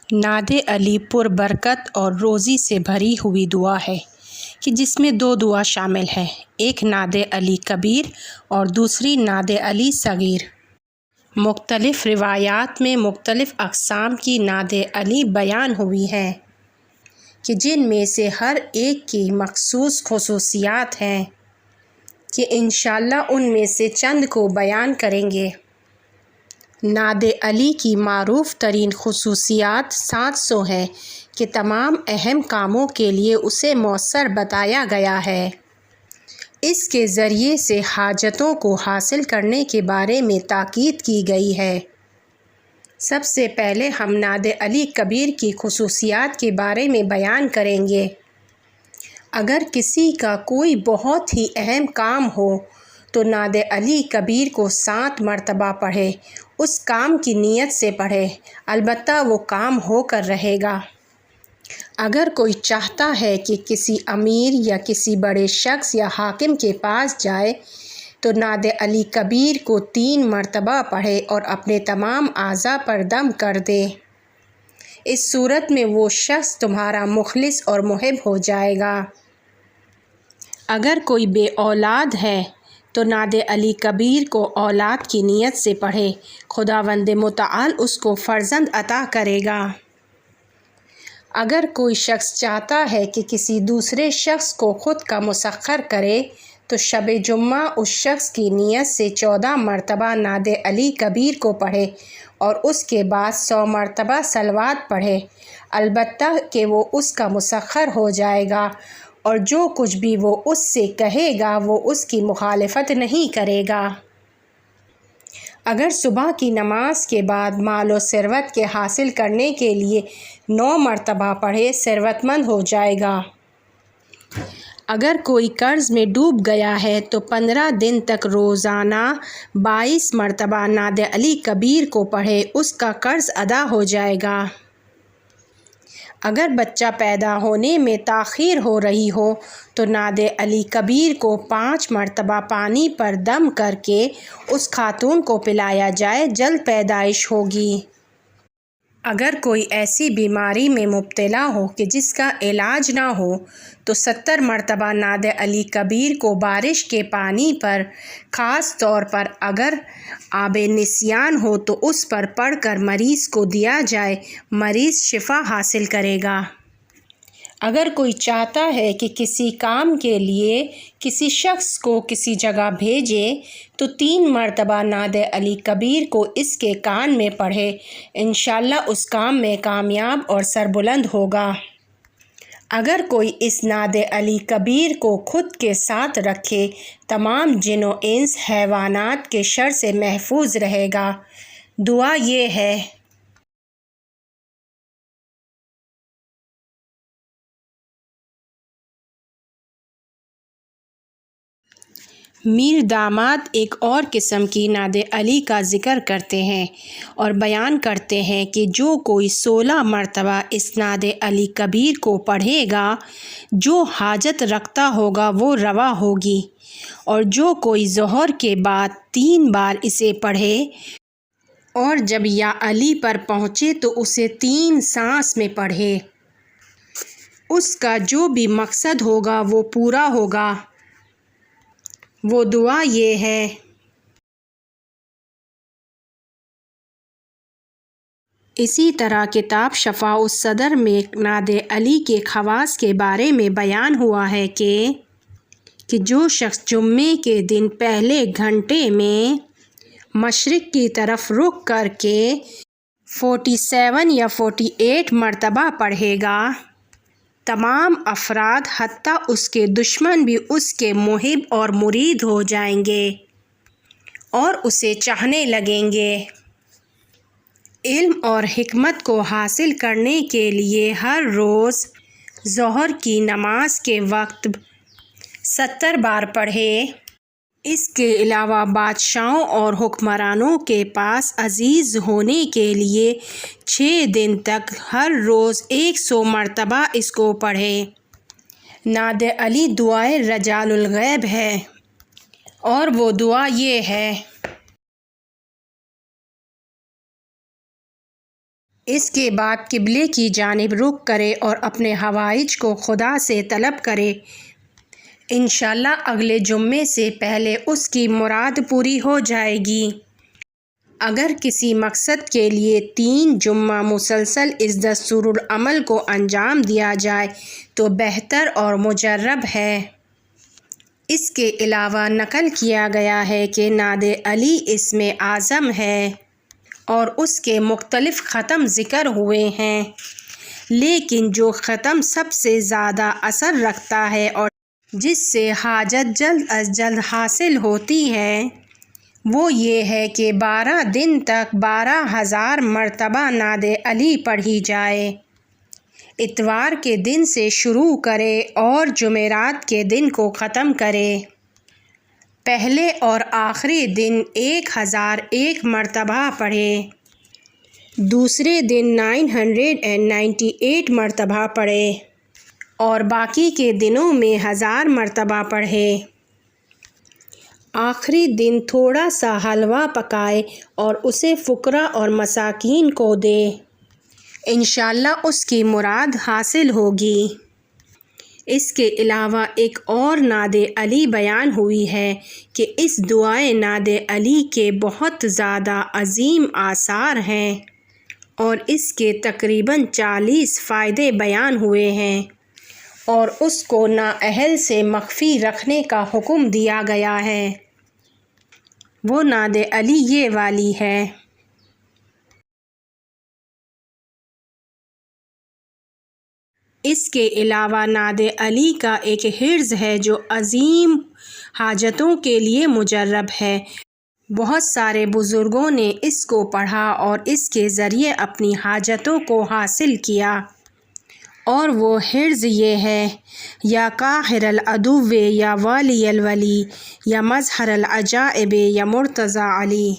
نعت علی پر برکت اور روزی سے بھری ہوئی دعا ہے کہ جس میں دو دعا شامل ہیں، ایک نعت علی کبیر اور دوسری نعت علی صغیر۔ مختلف روایات میں مختلف اقسام کی نعت علی بیان ہوئی ہیں کہ جن میں سے ہر ایک کی مخصوص خصوصیات ہیں کہ انشاءاللہ ان میں سے چند کو بیان کریں گے۔ نعت علی کی معروف ترین خصوصیات 700 ہیں کہ تمام اہم کاموں کے لیے اسے مؤثر بتایا گیا ہے۔ اس کے ذریعے سے حاجتوں کو حاصل کرنے کے بارے میں تاکید کی گئی ہے۔ سب سے پہلے ہم نعت علی کبیر کی خصوصیات کے بارے میں بیان کریں گے۔ اگر کسی کا کوئی بہت ہی اہم کام ہو تو نعت علی کبیر کو 7 مرتبہ پڑھے، اس کام کی نیت سے پڑھے، البتہ وہ کام ہو کر رہے گا۔ اگر کوئی چاہتا ہے کہ کسی امیر یا کسی بڑے شخص یا حاکم کے پاس جائے تو نعت علی کبیر کو 3 مرتبہ پڑھے اور اپنے تمام اعضاء پر دم کر دے۔ اس صورت میں وہ شخص تمہارا مخلص اور محب ہو جائے گا۔ اگر کوئی بے اولاد ہے تو نعت علی کبیر کو اولاد کی نیت سے پڑھے، خداوند متعال اس کو فرزند عطا کرے گا۔ اگر کوئی شخص چاہتا ہے کہ کسی دوسرے شخص کو خود کا مسخر کرے تو شب جمعہ اس شخص کی نیت سے 14 مرتبہ نعت علی کبیر کو پڑھے اور اس کے بعد 100 مرتبہ صلوات پڑھے، البتہ کہ وہ اس کا مسخر ہو جائے گا اور جو کچھ بھی وہ اس سے کہے گا وہ اس کی مخالفت نہیں کرے گا۔ اگر صبح کی نماز کے بعد مال و ثروت کے حاصل کرنے کے لیے 9 مرتبہ پڑھے، ثروت مند ہو جائے گا۔ اگر کوئی قرض میں ڈوب گیا ہے تو 15 دن تک روزانہ 22 مرتبہ نعت علی کبیر کو پڑھے، اس کا قرض ادا ہو جائے گا۔ اگر بچہ پیدا ہونے میں تاخیر ہو رہی ہو تو نعت علی کبیر کو 5 مرتبہ پانی پر دم کر کے اس خاتون کو پلایا جائے، جلد پیدائش ہوگی۔ اگر کوئی ایسی بیماری میں مبتلا ہو کہ جس کا علاج نہ ہو تو 70 مرتبہ نعت علی کبیر کو بارش کے پانی پر، خاص طور پر اگر آب نسیان ہو تو اس پر پڑھ کر مریض کو دیا جائے، مریض شفا حاصل کرے گا۔ اگر کوئی چاہتا ہے کہ کسی کام کے لیے کسی شخص کو کسی جگہ بھیجے تو 3 مرتبہ نعت علی کبیر کو اس کے کان میں پڑھے، انشاءاللہ اس کام میں کامیاب اور سربلند ہوگا۔ اگر کوئی اس نعت علی کبیر کو خود کے ساتھ رکھے، تمام جن و انس حیوانات کے شر سے محفوظ رہے گا۔ دعا یہ ہے: میر داماد ایک اور قسم کی نعت علی کا ذکر کرتے ہیں اور بیان کرتے ہیں کہ جو کوئی 16 مرتبہ اس نعت علی کبیر کو پڑھے گا، جو حاجت رکھتا ہوگا وہ روا ہوگی، اور جو کوئی ظہر کے بعد 3 بار اسے پڑھے اور جب یا علی پر پہنچے تو اسے 3 سانس میں پڑھے، اس کا جو بھی مقصد ہوگا وہ پورا ہوگا۔ وہ دعا یہ ہے: اسی طرح کتاب شفاء الصدر میں نعت علی کے خواص کے بارے میں بیان ہوا ہے کہ جو شخص جمعے کے دن پہلے گھنٹے میں مشرق کی طرف رخ کر کے 47 یا 48 مرتبہ پڑھے گا، تمام افراد حتیٰ اس کے دشمن بھی اس کے محب اور مرید ہو جائیں گے اور اسے چاہنے لگیں گے۔ علم اور حکمت کو حاصل کرنے کے لیے ہر روز ظہر کی نماز کے وقت 70 بار پڑھے۔ اس کے علاوہ بادشاہوں اور حکمرانوں کے پاس عزیز ہونے کے لیے 6 دن تک ہر روز 100 مرتبہ اس کو پڑھے۔ نعت علی دعائے رجال الغیب ہے اور وہ دعا یہ ہے: اس کے بعد قبلے کی جانب رخ کرے اور اپنے حوائج کو خدا سے طلب کرے، انشاءاللہ اگلے جمعے سے پہلے اس کی مراد پوری ہو جائے گی۔ اگر کسی مقصد کے لیے 3 جمعہ مسلسل اس دستور العمل کو انجام دیا جائے تو بہتر اور مجرب ہے۔ اس کے علاوہ نقل کیا گیا ہے کہ نعت علی اسم اعظم ہے اور اس کے مختلف ختم ذکر ہوئے ہیں، لیکن جو ختم سب سے زیادہ اثر رکھتا ہے اور جس سے حاجت جلد از جلد حاصل ہوتی ہے وہ یہ ہے کہ 12 دن تک 12,000 مرتبہ نعت علی پڑھی جائے۔ اتوار کے دن سے شروع کرے اور جمعرات کے دن کو ختم کرے۔ پہلے اور آخری دن 1001 مرتبہ پڑھے، دوسرے دن 998 مرتبہ پڑھے اور باقی کے دنوں میں 1000 مرتبہ پڑھے۔ آخری دن تھوڑا سا حلوہ پکائے اور اسے فقراء اور مساکین کو دے، انشاءاللہ اس کی مراد حاصل ہوگی۔ اس کے علاوہ ایک اور نعت علی بیان ہوئی ہے کہ اس دعائے نعت علی کے بہت زیادہ عظیم آثار ہیں اور اس کے تقریباً 40 فائدے بیان ہوئے ہیں اور اس کو نااہل سے مخفی رکھنے کا حکم دیا گیا ہے۔ وہ نعت علی یہ والی ہے۔ اس کے علاوہ نعت علی کا ایک حرز ہے جو عظیم حاجتوں کے لیے مجرب ہے۔ بہت سارے بزرگوں نے اس کو پڑھا اور اس کے ذریعے اپنی حاجتوں کو حاصل کیا، اور وہ حرز یہ ہے: یا قاہر العدو یا والی الولی یا مظہر العجائب یا مرتضی علی۔